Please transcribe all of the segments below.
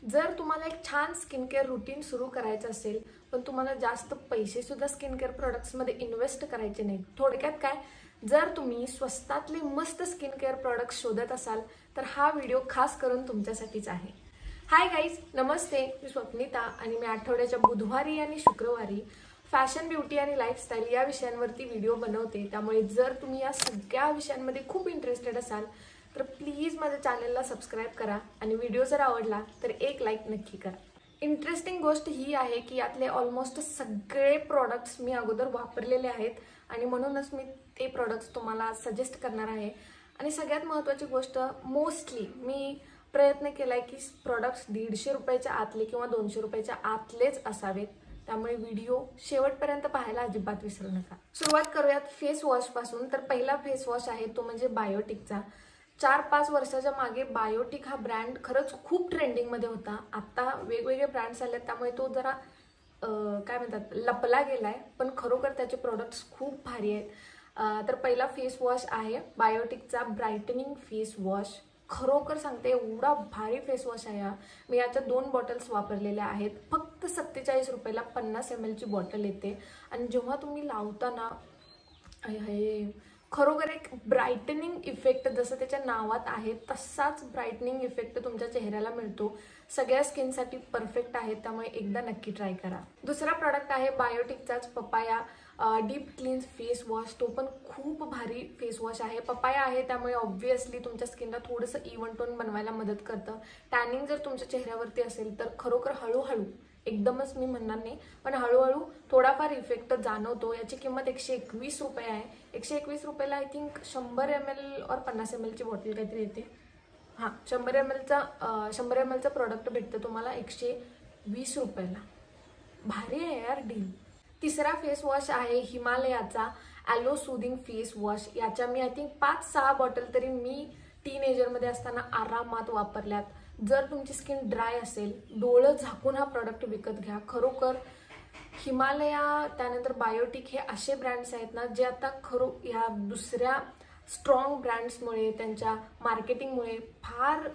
जर तुम्हाला एक छान स्किन केअर रुटीन सुरू करायचं असेल पण तुम्हाला जास्त पैसे सुद्धा स्किन केअर प्रोडक्ट्समध्ये इन्व्हेस्ट करायचे नाही, थोडक्यात काय, जर तुम्ही स्वस्तातले मस्त स्किन केअर प्रोडक्ट्स शोधत असाल तर हा व्हिडिओ खास करून तुमच्यासाठीच आहे। हाय गाईज, नमस्ते, मी स्वप्निता आणि मी आठवड्याच्या बुधवारी आणि शुक्रवारी फॅशन, ब्युटी आणि लाईफस्टाईल या विषयांवरती व्हिडिओ बनवते। त्यामुळे जर तुम्ही या सगळ्या विषयांमध्ये खूप इंटरेस्टेड असाल तर प्लीज माझ्या चॅनलला सबस्क्राइब करा आणि व्हिडिओ जर आवडला तर एक लाईक नक्की करा। इंटरेस्टिंग गोष्ट ही आहे की यातले ऑलमोस्ट सगळे प्रोडक्ट्स मी अगोदर वापरलेले आहेत आणि म्हणूनच मी ते प्रोडक्ट्स तुम्हाला सजेस्ट करणार आहे। आणि सगळ्यात महत्त्वाची गोष्ट, मोस्टली मी प्रयत्न केलाय की प्रोडक्ट्स 150 रुपयाच्या आतले किंवा 200 रुपयाच्या आतलेच असावेत, त्यामुळे व्हिडिओ शेवटपर्यंत पाहायला अजिबात विसरू नका। सुरुवात करूयात फेस वॉश पासून। तर पहिला फेस वॉश आहे तो म्हणजे बायोटिकचा। 4-5 वर्षाच्या मागे बायोटिक हा ब्रँड खरंच खूप ट्रेंडिंगमध्ये होता। आता वेगवेगळे ब्रँड्स आलेत त्यामुळे तो जरा काय म्हणतात लपला गेलाय, पण खरोखर त्याचे प्रोडक्ट्स खूप भारी आहेत। तर पहिला फेस वॉश आहे बायोटिकचा ब्राइटनिंग फेस वॉश। खरोखर सांगते एवढा भारी फेस वॉश आहे हा। मी याच्या 2 बॉटल्स वापरलेल्या आहेत। फक्त 47 रुपयाला 50 ml ची बॉटल येते आणि जेव्हा तुम्ही लावता ना, खरोखर एक ब्राइटनिंग इफेक्ट जसं त्याच्या नावात आहे तसाच ब्राइटनिंग इफेक्ट तुमच्या चेहऱ्याला मिळतो। सगळ्या स्किनसाठी परफेक्ट आहे, त्यामुळे एकदा नक्की ट्राय करा। दुसरा प्रोडक्ट आहे बायोटिकचाच papaya deep cleanse face wash. तो पण खूप भारी फेस वॉश आहे। पपाया आहे त्यामुळे ऑब्व्हियसली तुमच्या स्किनला थोडंसं इव्हन टोन बनवायला मदत करतं। टॅनिंग जर तुमच्या चेहऱ्यावरती असेल तर खरोखर हळूहळू, एकदमच मी म्हणणार नाही पण हळूहळू थोडाफार इफेक्ट जाणवतो। याची किंमत 121 रुपये आहे। 121 रुपयाला आय थिंक 100 ml और 50 ml ची बॉटल काहीतरी येते। हां, 100 ml चा प्रोडक्ट भेटतं तुम्हाला 120 रुपयाला। भारी आहे यार डील। तिसरा फेस वॉश आहे हिमालयाचा ॲलो सूदिंग फेस वॉश। याच्या मी आय थिंक 5-6 बॉटल तरी मी टीनेजरमध्ये असताना आरामात वापरल्यात। जर तुमची स्किन ड्राय असेल, डोळं झाकून हा प्रोडक्ट विकत घ्या। खरोखर हिमालया त्यानंतर बायोटिक हे असे ब्रँड्स आहेत ना जे आता या दुसऱ्या स्ट्रॉंग ब्रँड्समुळे, त्यांच्या मार्केटिंगमुळे फार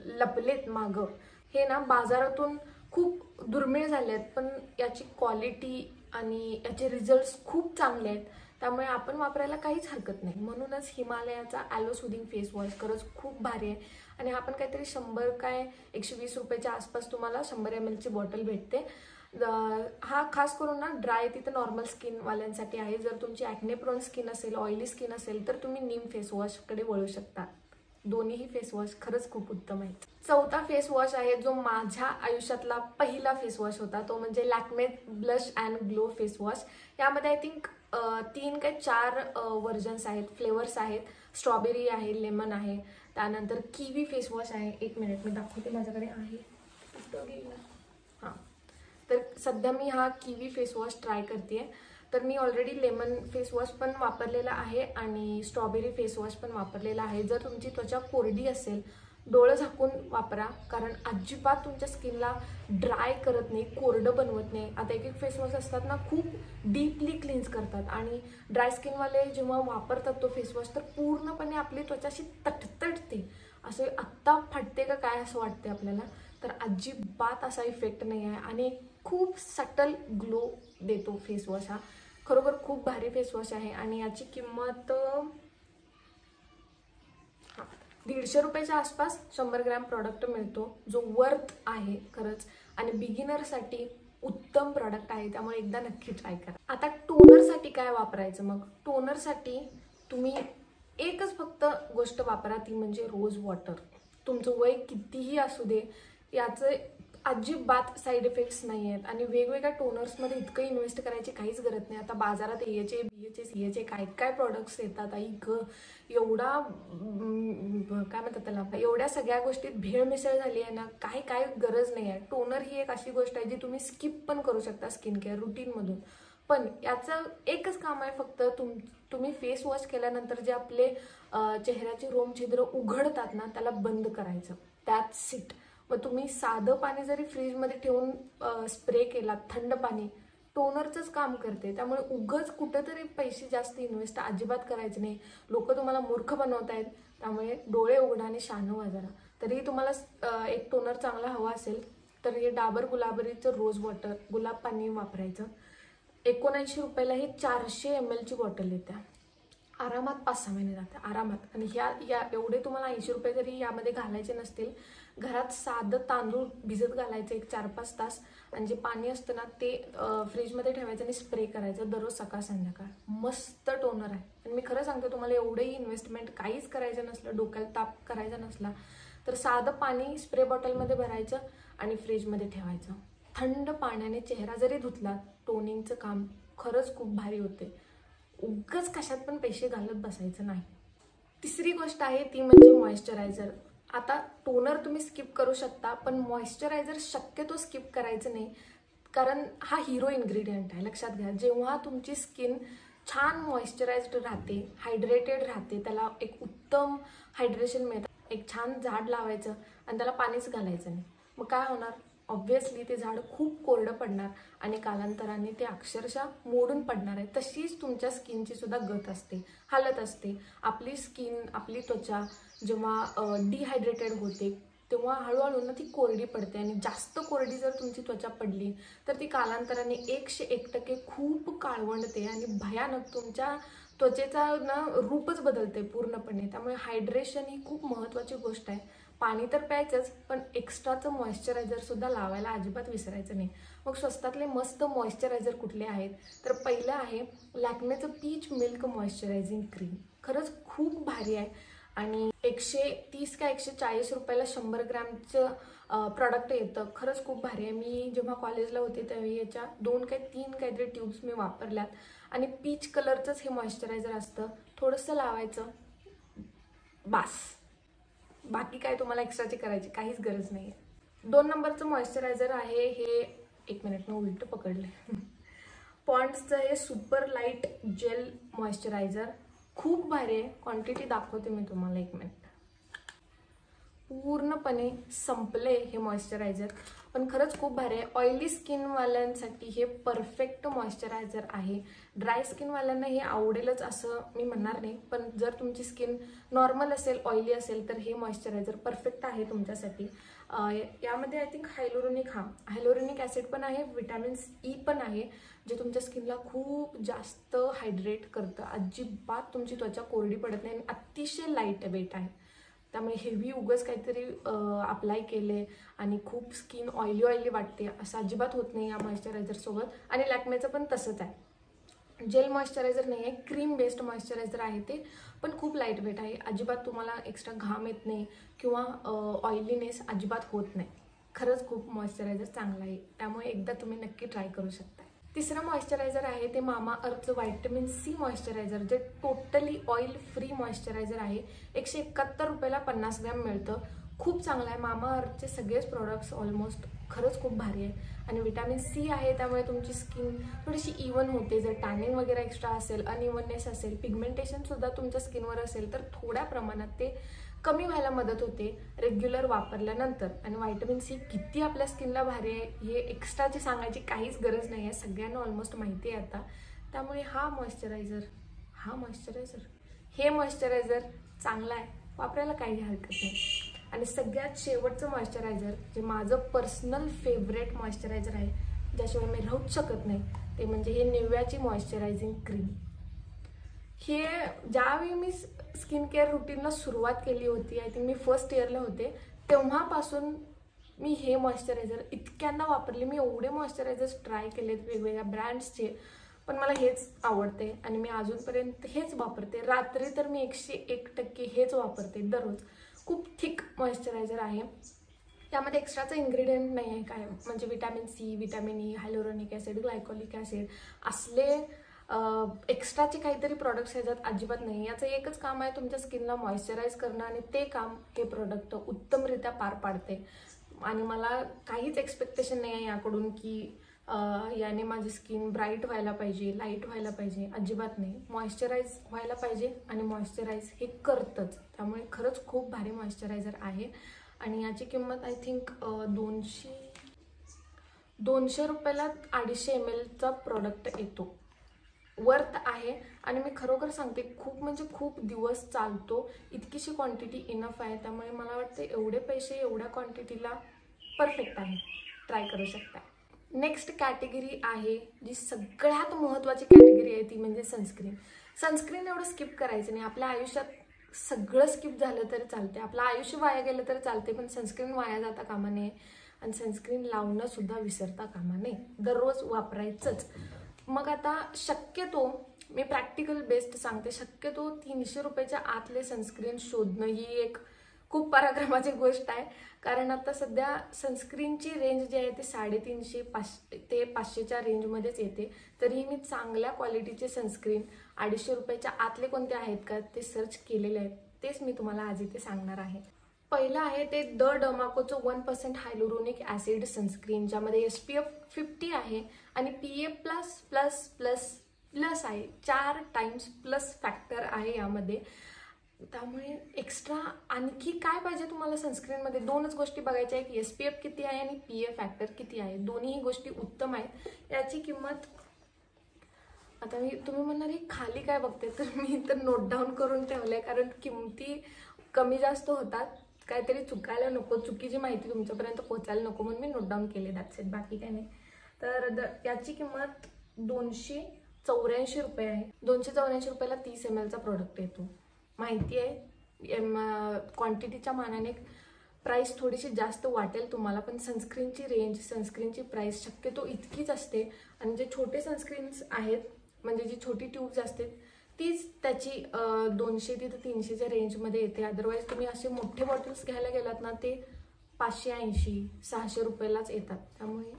लपलेत मागं। हे ना बाजारातून खूप दुर्मिळ झाले आहेत, पण याची क्वालिटी आणि याचे रिझल्ट्स खूप चांगले आहेत, त्यामुळे आपण वापरायला काहीच हरकत नाही। म्हणूनच हिमालयाचा ॲलो सूदिंग फेस वॉश खरंच खूप भारी आहे आणि हा पण काहीतरी 100 काय 120 रुपयाच्या आसपास तुम्हाला 100 ml ची बॉटल भेटते। हा खास करून ना ड्राय तिथे नॉर्मल स्किनवाल्यांसाठी आहे। जर तुमची ॲक्ने प्रोन स्किन असेल, ऑइली स्किन असेल तर तुम्ही नीम फेस वॉशकडे वळू शकता। दोन्हीही फेस वॉश खरंच खूप उत्तम आहेत। चौथा फेस वॉश आहे जो माझ्या आयुष्यातला पहिला फेस वॉश होता, तो म्हणजे Lakme blush and glow face wash. यामध्ये आय थिंक 3 काय 4 व्हर्जन्स आहेत, फ्लेवर्स आहेत। स्ट्रॉबेरी आहे, लेमन आहे, त्यानंतर किवी फेस वॉश आहे। 1 मिनिट मी दाखवते, माझ्याकडे आहे। हां, तर सध्या मी हा किवी फेस वॉश ट्राय करते। तर मी ऑलरेडी लेमन फेस वॉश पण वापरलेला आहे आणि स्ट्रॉबेरी फेस वॉश पण वापरलेला आहे। जर तुमची त्वचा कोरडी असेल, डोळं झाकून वापरा, कारण अजिबात तुमच्या स्किनला ड्राय करत नाही, कोरडं बनवत नाही। आता एक फेस वॉश असतात ना खूप डीपली क्लीन्स करतात आणि ड्राय स्किनवाले जेव्हा वापरतात तो फेस वॉश तर पूर्णपणे आपली त्वचाशी तटतटते, असे आत्ता फाटते का काय असं वाटते आपल्याला। तर अजिबात असा इफेक्ट नाही आहे आणि खूप सटल ग्लो देतो फेस वॉश हा। खरोखर खूप भारी फेस वॉश आहे आणि याची किंमत 150 रुपयाच्या आसपास 100 ग्रॅम प्रोडक्ट मिळतो, जो वर्थ आहे खरंच आणि बिगिनरसाठी उत्तम प्रोडक्ट आहे, त्यामुळे एकदा नक्की ट्राय करा। आता टोनरसाठी काय वापरायचं मग? टोनरसाठी तुम्ही एकच फक्त गोष्ट वापरा, ती म्हणजे रोज वॉटर। तुमचं वय कितीही असू दे, याचे अजिबात साईड इफेक्ट्स नाही आहेत आणि वेगवेगळ्या टोनर्समध्ये इतकं इन्व्हेस्ट करायची काहीच गरज नाही। आता बाजारात एचे, बीएचे, सीएचे काय काय प्रोडक्ट्स येतात, एवढा काय म्हणतात त्याला, एवढ्या सगळ्या गोष्टीत भेळ मिसळ झाली आहे ना, काय गरज नाही आहे। टोनर ही एक अशी गोष्ट आहे जी तुम्ही स्किप पण करू शकता स्किन केअर रुटीनमधून, पण याचं एकच काम आहे फक्त, तुम्ही फेस वॉश केल्यानंतर जे आपले चेहऱ्याचे रोमछिद्र उघडतात ना त्याला बंद करायचं, दॅट्स इट। मग तुम्ही साधं पाणी जरी फ्रीजमध्ये ठेवून स्प्रे केला, थंड पाणी, टोनरचंच काम करते। त्यामुळे उगच कुठेतरी पैसे जास्त इन्व्हेस्ट अजिबात करायचे नाही। लोक तुम्हाला मूर्ख बनवत आहेत, त्यामुळे डोळे उघडा आणि शान व्हा जरा। तरी तुम्हाला एक टोनर चांगला हवा असेल तर हे डाबर गुलाबरीचं रोज वॉटर गुलाब पाणी वापरायचं. 79 रुपयाला ही 400 ml ची बॉटल येते. आरामात 5-6 महिने जाते आरामात. आणि या एवढे तुम्हाला 80 रुपये जरी यामध्ये घालायचे नसतील, घरात साधं तांदूळ भिजत घालायचं एक 4-5 तास, आणि जे पाणी असतं ना ते फ्रीजमध्ये ठेवायचं आणि स्प्रे करायचं दररोज सकाळ संध्याकाळ. मस्त टोनर आहे. आणि मी खरं सांगते तुम्हाला एवढंही इन्व्हेस्टमेंट काहीच करायचं नसलं, डोक्याला ताप करायचा नसला तर साधं पाणी स्प्रे बॉटलमध्ये भरायचं आणि फ्रीजमध्ये ठेवायचं. थंड पाण्याने चेहरा जरी धुतला, टोनिंगचं काम खरंच खूप भारी होते. उगाच कशात पण पैसे घालत बसायचं नाही. तिसरी गोष्ट आहे ती म्हणजे मॉइश्चरायझर. आता टोनर तुम्ही स्किप करू शकता, पण मॉइश्चरायझर शक्यतो स्किप करायचं नाही, कारण हा हिरो इन्ग्रेडियंट आहे. लक्षात घ्या, जेव्हा तुमची स्किन छान मॉइश्चराइज्ड राहते, हायड्रेटेड राहते, त्याला एक उत्तम हायड्रेशन मिळतं, एक छान झाड लावायचं आणि त्याला पाणीच घालायचं नाही. मग काय होणार? ऑब्व्हियसली ते झाड खूप कोरडं पडणार आणि कालांतराने ते अक्षरशः मोडून पडणार आहे. तशीच तुमच्या स्किनची सुद्धा गत असते, हालत असते. आपली स्किन, आपली त्वचा जेव्हा डिहायड्रेटेड होते तेव्हा हळूहळू ना ती कोरडी पडते. आणि जास्त कोरडी जर तुमची त्वचा पडली तर ती कालांतराने 101% खूप काळवंडते आणि भयानक तुमच्या त्वचेचा ना रूपच बदलते पूर्णपणे. त्यामुळे हायड्रेशन ही खूप महत्त्वाची गोष्ट आहे. पाणी तर प्यायचंच, पण एक्स्ट्राचं मॉइश्चरायझर सुद्धा लावायला अजिबात विसरायचं नाही. मग स्वस्तातले मस्त मॉइश्चरायझर कुठले आहेत तर पहिलं आहे लॅक्मेचं पीच मिल्क मॉइश्चरायझिंग क्रीम. खरंच खूप भारी आहे आणि 130 का 140 रुपयाला 100 ग्रॅमचं प्रॉडक्ट येतं. खरंच खूप भारी आहे. मी जेव्हा कॉलेजला होते त्यावेळी याच्या 2 काय 3 काहीतरी ट्यूब्स मी वापरल्यात. आणि पीच कलरचंच हे मॉइश्चरायझर असतं. थोडंसं लावायचं, बास. बाकी काय तुम्हाला एक्स्ट्राची करायची काहीच गरज नाही आहे. 2 नंबरचं मॉइश्चरायझर आहे हे, एक मिनिट मी उलट पकडले, पॉन्ड्सचं हे सुपर लाईट जेल मॉइश्चरायझर. खूप भारी आहे. क्वांटिटी दाखवते मी तुम्हाला, एक मिनिट. पूर्णपणे संपले हे मॉइश्चरायझर, पण खरंच खूप भारी आहे. ऑइली स्किनवाल्यांसाठी हे परफेक्ट मॉइश्चरायझर आहे. ड्राय स्किनवाल्यांना हे आवडेलच असं मी म्हणणार नाही, पण जर तुमची स्किन नॉर्मल असेल, ऑइली असेल तर हे मॉइश्चरायझर परफेक्ट आहे तुमच्यासाठी. यामध्ये आय थिंक हायलोरोनिक ॲसिड पण आहे, विटॅमिन ई पण आहे, जे तुमच्या स्किनला खूप जास्त हायड्रेट करतं. अजिबात तुमची त्वचा कोरडी पडत नाही आणि अतिशय लाईट वेट आहे. त्यामुळे हेवी उगच काहीतरी अप्लाय केले आणि खूप स्किन ऑइली वाटते असं अजिबात होत नाही या मॉइश्चरायझरसोबत. आणि लॅक्मेचं पण तसंच आहे. जेल मॉइश्चरायझर नाही आहे, क्रीम बेस्ड मॉइश्चरायझर आहे ते, पण खूप लाईट वेट आहे. अजिबात तुम्हाला एक्स्ट्रा घाम येत नाही किंवा ऑइलीनेस अजिबात होत नाही. खरंच खूप मॉइश्चरायझर चांगलं आहे, त्यामुळे एकदा तुम्ही नक्की ट्राय करू शकता. तिसरं मॉइश्चरायझर आहे ते मामा अर्थचं व्हिटॅमिन सी मॉइश्चरायझर, जे टोटली ऑइल फ्री मॉइश्चरायझर आहे. 171 रुपयाला 50 ग्रॅम मिळतं. खूप चांगलं आहे. मामा अर्थचे सगळेच प्रोडक्ट्स ऑलमोस्ट खरंच खूप भारी आहे. आणि विटॅमिन सी आहे त्यामुळे तुमची स्किन थोडीशी इवन होते. जर टॅनिंग वगैरे एक्स्ट्रा असेल, अनइवननेस असेल, पिगमेंटेशनसुद्धा तुमच्या स्किनवर असेल तर थोड्या प्रमाणात ते कमी व्हायला मदत होते रेग्युलर वापरल्यानंतर. आणि व्हिटॅमिन सी किती आपल्या स्किनला भारी आहे हे एक्स्ट्राची सांगायची काहीच गरज नाही आहे, सगळ्यांना ऑलमोस्ट माहिती आहे आता. त्यामुळे हे मॉइश्चरायझर चांगला आहे, वापरायला काही हरकत नाही. आणि सगळ्यात शेवटचं मॉइश्चरायझर जे माझं पर्सनल फेवरेट मॉइश्चरायझर आहे, ज्याशिवाय मी राहूच शकत नाही, ते म्हणजे हे निव्याची मॉइश्चरायझिंग क्रीम. हे ज्यावेळी मी स्किन केअर रुटीनला सुरुवात केली होती, आय थिंक मी फर्स्ट इयरला होते, तेव्हापासून मी हे मॉइश्चरायझर इतक्यांदा वापरले. मी एवढे मॉइश्चरायझर्स ट्राय केलेत वेगवेगळ्या ब्रँड्सचे, पण मला हेच आवडते आणि मी अजूनपर्यंत हेच वापरते. रात्री तर मी 101% हेच वापरते दररोज. खूप थिक मॉइश्चरायझर आहे. त्यामध्ये एक्स्ट्राचं इन्ग्रेडियंट नाही आहे काय, म्हणजे vitamin C, vitamin E, hyaluronic acid, glycolic acid असले एक्स्ट्राचे काहीतरी प्रोडक्ट्स ह्याच्यात अजिबात नाही. याचं एकच काम आहे तुमच्या स्किनला मॉइश्चराईज करणं आणि ते काम हे प्रोडक्ट उत्तमरित्या पार पाडते. आणि मला काहीच एक्सपेक्टेशन नाही आहे याकडून की याने माझी स्किन ब्राईट व्हायला पाहिजे, लाईट व्हायला पाहिजे, अजिबात नाही. मॉइश्चराईज व्हायला पाहिजे आणि मॉइश्चराईज हे करतंच. त्यामुळे खरंच खूप भारी मॉइश्चरायझर आहे. आणि याची किंमत आय थिंक 200 रुपयाला 250 ml चा प्रोडक्ट येतो. वर्थ आहे आणि मी खरोखर सांगते खूप म्हणजे खूप दिवस चालतो, इतकीशी क्वांटिटी इनफ आहे. त्यामुळे मला वाटते एवढे पैसे एवढ्या क्वांटिटीला परफेक्ट आहे, ट्राय करू शकता. नेक्स्ट कॅटेगरी आहे जी सगळ्यात महत्त्वाची कॅटेगरी आहे, ती म्हणजे सनस्क्रीन. सनस्क्रीन एवढं स्किप करायचं नाही. आपल्या आयुष्यात सगळं स्किप झालं तरी चालते, आपलं आयुष्य वाया गेलं तरी चालते, पण सनस्क्रीन वाया जाता कामा नये आणि सनस्क्रीन लावणं सुद्धा विसरता कामा नये. दररोज वापरायचंच. मग आता शक्यतो मी प्रॅक्टिकल बेस्ड सांगते, शक्यतो 300 रुपयाच्या आतले सनस्क्रीन शोधणं ही एक खूप पराक्रमाची गोष्ट आहे. कारण आता सध्या सनस्क्रीनची रेंज जी आहे ती 350 ते 500च्या रेंजमध्येच येते. तरीही मी चांगल्या क्वालिटीचे सनस्क्रीन 250 रुपयाच्या आतले कोणते आहेत का ते सर्च केलेले आहेत, तेच मी तुम्हाला आज इथे सांगणार आहे. पहिलं आहे ते द डर्माकोचं 1% हायलोरोनिक ॲसिड सनस्क्रीन, ज्यामध्ये SPF 50 आहे आणि PA++++ आहे. 4 टाइम्स प्लस फॅक्टर आहे यामध्ये. त्यामुळे एक्स्ट्रा आणखी काय पाहिजे तुम्हाला सनस्क्रीनमध्ये? 2च गोष्टी बघायच्या आहे की SPF किती आहे आणि PA फॅक्टर किती आहे. दोन्ही गोष्टी उत्तम आहेत. याची किंमत आता तुम्ही म्हणणार ही खाली काय बघते, तर मी तर नोट डाऊन करून ठेवलंय, कारण किमती कमी जास्त होतात, काहीतरी चुकायला नको, चुकीची माहिती तुमच्यापर्यंत पोहोचायला नको म्हणून मी नोट डाऊन केले. दॅट्स इट, बाकी काय नाही. तर याची किंमत 284 रुपये आहे. 284 रुपयाला 30 ml चा प्रोडक्ट येतो. माहिती आहे क्वांटिटीच्या मानाने प्राइस थोडीशी जास्त वाटेल तुम्हाला, पण सनस्क्रीनची रेंज, सनस्क्रीनची प्राइस शक्यतो इतकीच असते. आणि जे छोटे सनस्क्रीन्स आहेत, म्हणजे जी छोटी ट्यूब्स असते तीच त्याची 200 ते 300च्या रेंजमध्ये येते. अदरवाईज तुम्ही असे मोठे बॉटल्स घ्यायला गेलात ना, ते 580-600 रुपयालाच येतात. त्यामुळे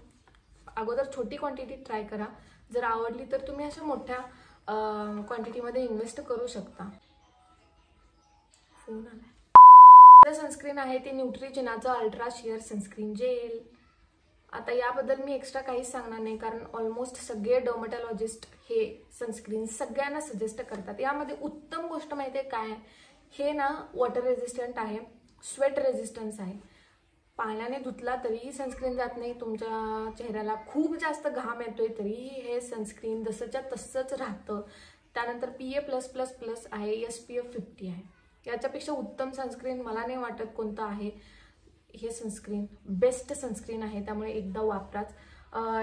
अगोदर छोटी क्वांटिटी ट्राय करा. जर आवडली तर तुम्ही अशा मोठ्या क्वांटिटीमध्ये इन्व्हेस्ट करू शकता. फोन आलाय. सनस्क्रीन आहे ते न्यूट्रिजिनाचं अल्ट्रा शेअर सनस्क्रीन जेल. आता याबद्दल मी एक्स्ट्रा काहीच सांगणार नाही, कारण ऑलमोस्ट सगळे डर्मॅटॉलॉजिस्ट हे सनस्क्रीन सगळ्यांना सजेस्ट करतात. यामध्ये उत्तम गोष्ट माहिती आहे काय, हे ना वॉटर रेजिस्टंट आहे, स्वेट रेजिस्टन्स आहे. पाण्याने धुतला तरीही सनस्क्रीन जात नाही. तुमच्या चेहऱ्याला खूप जास्त घाम येतोय तरीही हे सनस्क्रीन जसंच्या तसंच राहतं. त्यानंतर PA+++ आहे, SPF 50 आहे. याच्यापेक्षा उत्तम सनस्क्रीन मला नाही वाटत कोणतं आहे. हे सनस्क्रीन बेस्ट सनस्क्रीन आहे, त्यामुळे एकदा वापराच.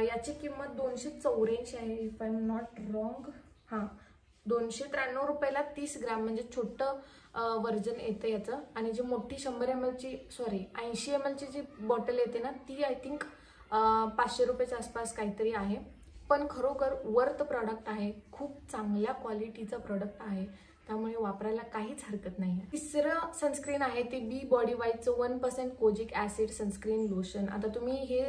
याची किंमत 284 आहे, if I am not wrong. हां, 293 रुपयाला 30 ग्रॅम म्हणजे छोटं वर्जन येतं याचं. आणि जी मोठी 100 ml 80 ml जी बॉटल येते ना, ती आय थिंक 500 रुपयाच्या आसपास काहीतरी आहे. पण खरोखर वर्थ प्रॉडक्ट आहे, खूप चांगल्या क्वालिटीचं प्रॉडक्ट आहे, त्यामुळे वापरायला काहीच हरकत नाही. तिसरं सनस्क्रीन आहे ते बी बॉडी वाईजचं 1% कोजिक ॲसिड सनस्क्रीन लोशन. आता तुम्ही हे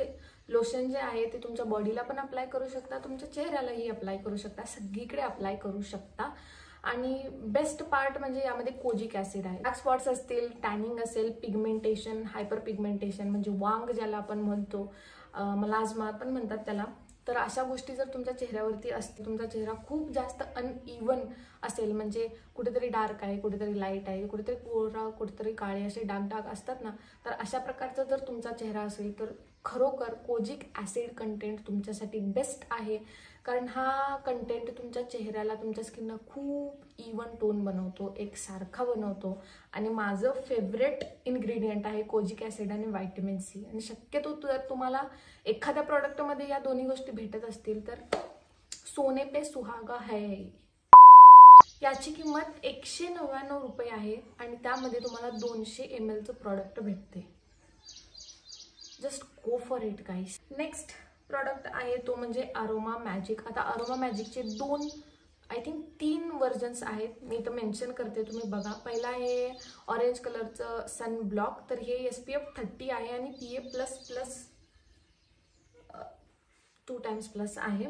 लोशन जे आहे ते तुमच्या बॉडीला पण अप्लाय करू शकता, तुमच्या चेहऱ्यालाही अप्लाय करू शकता, सगळीकडे अप्लाय करू शकता. आणि बेस्ट पार्ट म्हणजे यामध्ये कोजिक ॲसिड आहे. डार्क स्पॉट्स असतील, टॅनिंग असेल, पिगमेंटेशन, हायपर पिगमेंटेशन म्हणजे वांग ज्याला आपण म्हणतो, मलाजमा पण म्हणतात त्याला, तर अशा गोष्टी जर तुमच्या चेहऱ्यावरती असतील, तुमचा चेहरा खूप जास्त अनइवन असेल, म्हणजे कुठेतरी डार्क आहे, कुठेतरी लाईट आहे, कुठेतरी कोरा, कुठेतरी काळे, असे डाग डाग असतात ना, तर अशा प्रकारचा जर तुमचा चेहरा असेल तर खरोखर कोजिक ॲसिड कंटेंट तुमच्यासाठी बेस्ट आहे. कारण हा कंटेंट तुमच्या चेहऱ्याला, तुमच्या स्किनला खूप इवन टोन बनवतो, एकसारखा बनवतो. आणि माझं फेवरेट इन्ग्रेडियंट आहे कोजिक ॲसिड आणि व्हायटमिन सी. आणि शक्यतो जर तुम्हाला एखाद्या प्रॉडक्टमध्ये या दोन्ही गोष्टी भेटत असतील तर सोने पे सुहागा है. याची किंमत 199 रुपये आहे आणि त्यामध्ये तुम्हाला 200 ml प्रॉडक्ट भेटते. Just go for it guys. Next product आहे तो म्हणजे अरोमा मॅजिक. आता अरोमा मॅजिकचे 3 वर्जन्स आहेत, मी इथं मेन्शन करते, तुम्ही बघा. पहिला आहे ऑरेंज कलरचं सन ब्लॉक, तर हे SPF 30 आहे आणि PA++ 2 टाइम्स प्लस आहे.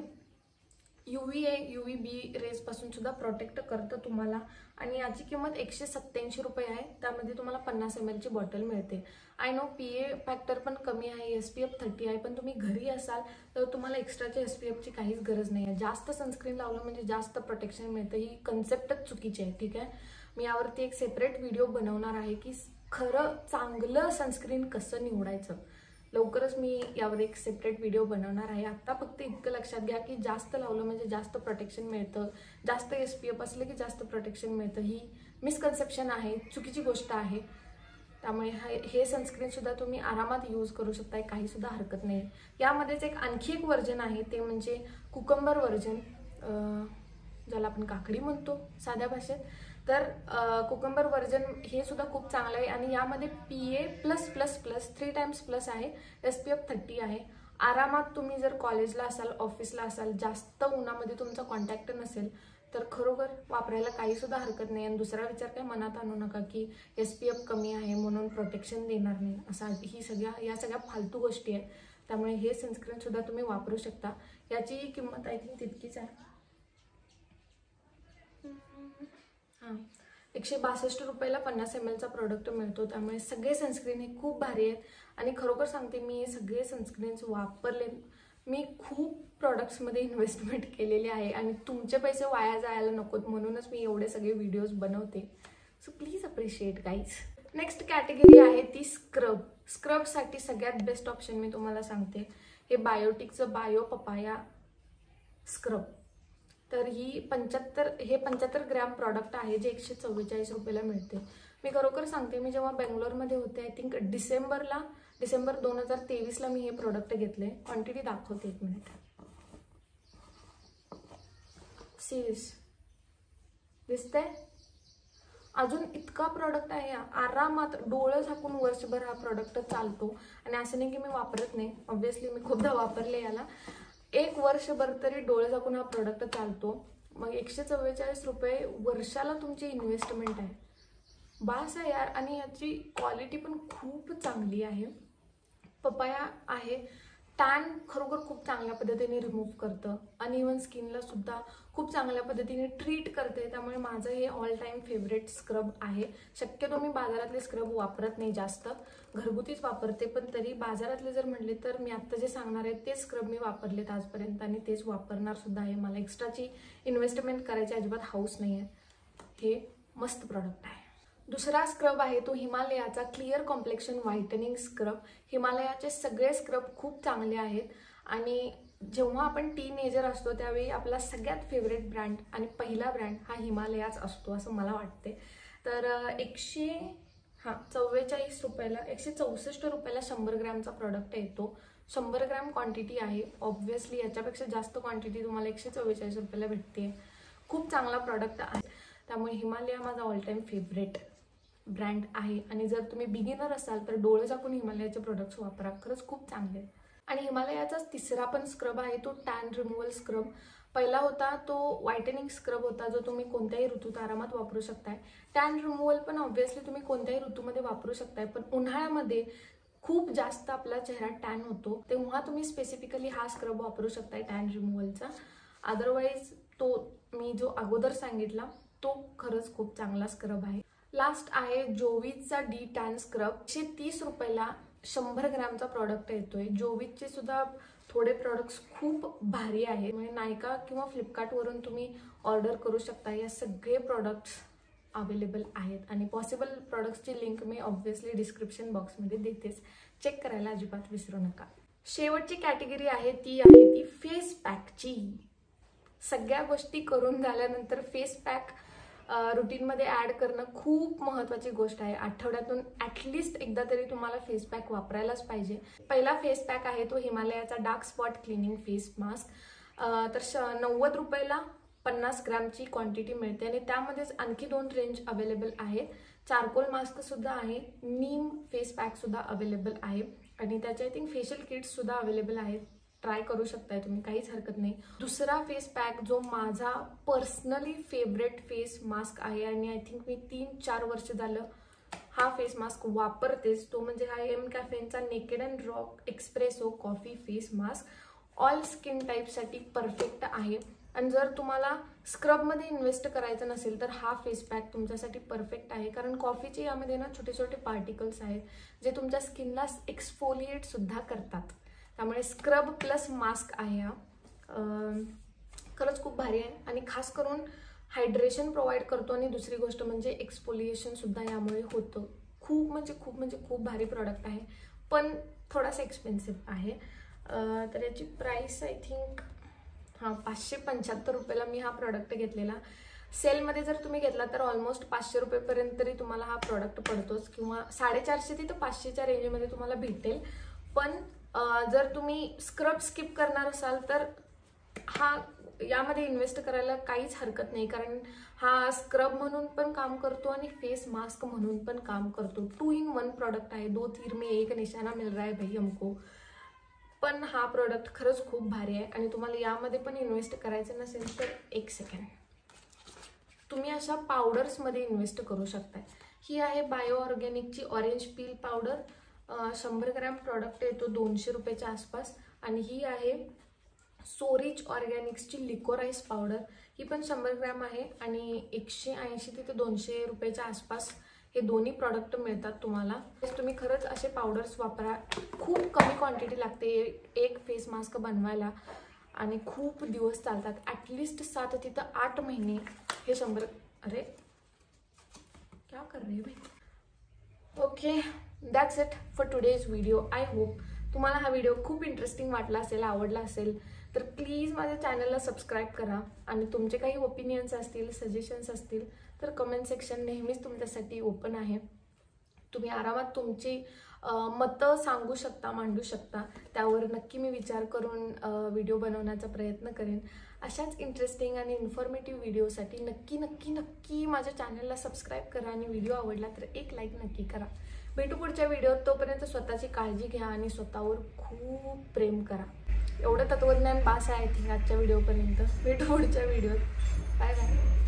UVB रेज पासून सुद्धा प्रोटेक्ट करतं तुम्हाला. आणि याची किंमत 187 रुपये आहे. त्यामध्ये तुम्हाला 50 ml ची बॉटल मिळते. आय नो PA फॅक्टर पण कमी आहे, SPF 30 आहे, पण तुम्ही घरी असाल तर तुम्हाला एक्स्ट्राच्या SPFची काहीच गरज नाही आहे. जास्त सनस्क्रीन लावलं म्हणजे जास्त प्रोटेक्शन मिळतं, ही कन्सेप्टच चुकीची आहे. ठीक आहे, मी यावरती एक सेपरेट व्हिडिओ बनवणार आहे की खरं चांगलं सनस्क्रीन कसं निवडायचं. लवकरच मी यावर एक सेपरेट व्हिडिओ बनवणार आहे. आता फक्त इतकं लक्षात घ्या की जास्त लावलं म्हणजे जास्त प्रोटेक्शन मिळतं, जास्त SPF असलं की जास्त प्रोटेक्शन मिळतं. ही मिसकन्सेप्शन आहे, चुकीची गोष्ट आहे. त्यामुळे हे सनस्क्रीनसुद्धा तुम्ही आरामात यूज करू शकताय, काहीसुद्धा हरकत नाही. यामध्येच आणखी एक व्हर्जन आहे, ते म्हणजे कुकंबर व्हर्जन, ज्याला आपण काकडी म्हणतो साध्या भाषेत. तर कुकंबर व्हर्जन हे सुद्धा खूप चांगलं आहे आणि यामध्ये PA+++ 3 टाइम्स प्लस आहे, SPF 30 आहे. आरामात तुम्ही जर कॉलेजला असाल, ऑफिसला असाल, जास्त उन्हामध्ये तुमचा कॉन्टॅक्ट नसेल तर खरोखर वापरायला काहीसुद्धा हरकत नाही. आणि दुसरा विचार काय मनात आणू नका की SPF कमी आहे म्हणून प्रोटेक्शन देणार नाही, असा या सगळ्या फालतू गोष्टी आहेत. त्यामुळे हे सनस्क्रीनसुद्धा तुम्ही वापरू शकता. याची किंमत आय थिंक तितकीच आहे, 162 रुपयाला 50 ml चा प्रोडक्ट मिळतो. त्यामुळे सगळे सनस्क्रीन हे खूप भारी आहेत आणि खरोखर सांगते मी हे सगळे सनस्क्रीन्स वापरले. मी खूप प्रॉडक्ट्समध्ये इन्व्हेस्टमेंट केलेली आहे आणि तुमचे पैसे वाया जायला नकोत म्हणूनच मी एवढे सगळे व्हिडिओज बनवते. So please appreciate guys. Next category आहे ती स्क्रब. स्क्रबसाठी सगळ्यात बेस्ट ऑप्शन मी तुम्हाला सांगते, हे बायोटिकचं बायो पपाया स्क्रब. तर हे 75 ग्रॅम प्रॉडक्ट आहे जे 144 रुपयाला मिळते. मी खरोखर सांगते, मी जेव्हा बेंगलोरमध्ये होते, आय थिंक डिसेंबर 2023ला मी हे प्रोडक्ट घेतले. क्वांटिटी दाखवते, 1 मिनिट. सिरियस दिसतंय? अजून इतका प्रोडक्ट आहे, आरामात डोळं झाकून वर्षभर हा प्रोडक्ट चालतो. आणि असं नाही की मी वापरत नाही, ऑब्व्हियसली मी खूपदा वापरले याला. 1 वर्षभर तरी डोळे झाकून हा प्रोडक्ट चालतो. मग 144 रुपये वर्षाला तुमची इन्व्हेस्टमेंट आहे, बास आहे यार. आणि याची क्वालिटी पण खूप चांगली आहे. पपाया आहे, टॅन खरोखर खूप चांगल्या पद्धतीने रिमूव्ह करतं आणि इव्हन स्किनला सुद्धा खूप चांगल्या पद्धतीने ट्रीट करते. त्यामुळे माझं हे ऑल टाइम फेवरेट स्क्रब आहे. शक्यतो मी बाजारातले स्क्रब वापरत नाही, जास्त घरगुतीच वापरते. पण तरी बाजारातले जर म्हणले तर मी आत्ता जे सांगणार आहे ते स्क्रब मी वापरलेत आजपर्यंत आणि तेच वापरणार सुद्धा आहे. मला एक्स्ट्राची इन्व्हेस्टमेंट करायची अजिबात हाऊस नाही आहे. हे मस्त प्रॉडक्ट आहे. दुसरा स्क्रब आहे तो हिमालयाचा क्लिअर कॉम्प्लेक्शन व्हाइटनिंग स्क्रब. हिमालयाचे सगळे स्क्रब खूप चांगले आहेत आणि जेव्हा आपण टीनेजर असतो त्यावेळी आपला सगळ्यात फेवरेट ब्रँड आणि पहिला ब्रँड हा हिमालयाच असतो असं मला वाटते. तर 144 रुपयाला 164 रुपयाला 100 ग्रॅमचा प्रोडक्ट येतो. 100 ग्रॅम क्वांटिटी आहे. ऑब्व्हियसली याच्यापेक्षा जास्त क्वांटिटी तुम्हाला 144 रुपयाला भेटते. खूप चांगला प्रोडक्ट आहे. त्यामुळे हिमालया माझा ऑल टाइम फेवरेट ब्रँड आहे. आणि जर तुम्ही बिगिनर असाल तर डोळे झाकून हिमालयाचे प्रोडक्ट्स वापरा, खरंच खूप चांगले. आणि हिमालयाचा तिसरा पण स्क्रब आहे तो टॅन रिमूव्हल स्क्रब. पहिला होता तो व्हाइटनिंग स्क्रब होता जो तुम्ही कोणत्याही ऋतूत आरामात वापरू शकताय. टॅन रिमूव्हल पण ऑब्व्हियसली तुम्ही कोणत्याही ऋतूमध्ये वापरू शकताय, पण उन्हाळ्यामध्ये खूप जास्त आपला चेहरा टॅन होतो तेव्हा तुम्ही स्पेसिफिकली हा स्क्रब वापरू शकताय टॅन रिमूव्हलचा. अदरवाईज तो मी जो अगोदर सांगितला तो खरंच खूप चांगला स्क्रब आहे. लास्ट आहे जोविकचा डी टॅन स्क्रब. 130 रुपयाला 100 ग्रॅमचा प्रोडक्ट येतोय. जोविकचे सुद्धा थोडे प्रोडक्ट्स खूप भारी आहेत, म्हणजे नायका किंवा फ्लिपकार्टवरून तुम्ही ऑर्डर करू शकता. या सगळे प्रोडक्ट्स अवेलेबल आहेत आणि पॉसिबल प्रोडक्ट्सची लिंक मी ऑब्व्हियसली डिस्क्रिप्शन बॉक्समध्ये देतेच, चेक करायला अजिबात विसरू नका. शेवटची कॅटेगरी आहे ती फेस पॅकची. सगळ्या गोष्टी करून झाल्यानंतर फेस पॅक रुटीनमध्ये ॲड करणं खूप महत्त्वाची गोष्ट आहे. आठवड्यातून ॲटलिस्ट एकदा तरी तुम्हाला फेस पॅक वापरायलाच पाहिजे. पहिला फेस पॅक आहे तो हिमालयाचा dark spot cleaning face mask. तर 90 रुपयाला 50 ग्रॅमची क्वांटिटी मिळते आणि त्यामध्येच आणखी 2 रेंज अवेलेबल आहेत. चारकोल मास्क सुद्धा आहे, नीम फेस पॅक सुद्धा अवेलेबल आहे आणि त्याचे आय थिंक फेशियल किट्स सुद्धा अवेलेबल आहेत. ट्राय करू शकताय तुम्ही, काहीच हरकत नाही. दुसरा फेस पॅक जो माझा पर्सनली फेवरेट फेस मास्क आहे आणि आय थिंक मी 3-4 वर्ष झालं हा फेस मास्क वापरतेच, तो म्हणजे हा एमकॅफेनचा naked and rock espresso coffee face mask. All skin टाईपसाठी परफेक्ट आहे आणि जर तुम्हाला स्क्रबमध्ये इन्व्हेस्ट करायचं नसेल तर हा फेस पॅक तुमच्यासाठी परफेक्ट आहे. कारण कॉफीचे यामध्ये ना छोटे छोटे पार्टिकल्स आहेत जे तुमच्या स्किनला एक्सफोलिएट सुद्धा करतात. त्यामुळे स्क्रब प्लस मास्क आहे हा. खरंच खूप भारी आहे आणि खास करून हायड्रेशन प्रोव्हाइड करतो आणि दुसरी गोष्ट म्हणजे एक्सफोलिएशन सुद्धा यामुळे होतं. खूप भारी प्रॉडक्ट आहे. पण थोडासा एक्सपेन्सिव्ह आहे. तर याची प्राईस आय थिंक 575 रुपयाला मी हा प्रोडक्ट घेतलेला. सेलमध्ये जर तुम्ही घेतला तर ऑलमोस्ट 500 रुपयेपर्यंत तरी तुम्हाला हा प्रोडक्ट पडतोच, किंवा 450 ते 500च्या रेंजमध्ये तुम्हाला भेटेल. पण जर तुम्ही स्क्रब स्किप करणार असाल तर यामध्ये इन्व्हेस्ट करायला काहीच हरकत नाही, कारण हा स्क्रब म्हणून पण काम करतो आणि फेस मास्क म्हणून पण काम करतो. 2 in 1 प्रोडक्ट आहे. 2 तीर में एक निशाना मिल रहा है भाई हमको. पण हा प्रोडक्ट खरंच खूप भारी आहे. आणि तुम्हाला यामध्ये पण इन्व्हेस्ट करायचं नसेल तर एक सेकंड, तुम्ही अशा पावडर्समध्ये इन्व्हेस्ट करू शकता. ही आहे बायो ऑर्गॅनिकची orange peel powder. 100 gram product येतो 200 रुपयाच्या आसपास. आणि ही आहे सोरिच ऑर्गॅनिक्सची लिकोराईस पावडर. ही पण 100 ग्रॅम आहे आणि 180 ते 200 रुपयाच्या आसपास हे दोन्ही प्रॉडक्ट मिळतात तुम्हाला. तुम्ही खरंच असे पावडर्स वापरा. खूप कमी क्वांटिटी लागते एक फेस मास्क बनवायला आणि खूप दिवस चालतात. ॲटलिस्ट 7 ते 8 महिने हे 100. अरे क्या कर रहे भाई. Okay, that's it for today's video. I hope तुम्हाला हा व्हिडिओ खूप इंटरेस्टिंग वाटला असेल, आवडला असेल. तर प्लीज माझ्या चॅनलला सबस्क्राईब करा. आणि तुमचे काही ओपिनियन्स असतील, सजेशन्स असतील तर कमेंट सेक्शन नेहमीच तुमच्यासाठी ओपन आहे. तुम्ही आरामात तुमची मतं सांगू शकता, मांडू शकता. त्यावर नक्की मी विचार करून व्हिडिओ बनवण्याचा प्रयत्न करेन. अशाच इंटरेस्टिंग आणि इन्फॉर्मेटिव्ह व्हिडिओसाठी नक्की नक्की नक्की माझ्या चॅनलला सबस्क्राईब करा. आणि व्हिडिओ आवडला तर एक लाईक नक्की करा. भेटू पुढच्या व्हिडिओत. तोपर्यंत स्वतःची काळजी घ्या आणि स्वतःवर खूप प्रेम करा. एवढं तत्वज्ञान बास आहे आय थिंक आजच्या व्हिडिओपर्यंत. भेटू पुढच्या व्हिडिओत. Bye bye.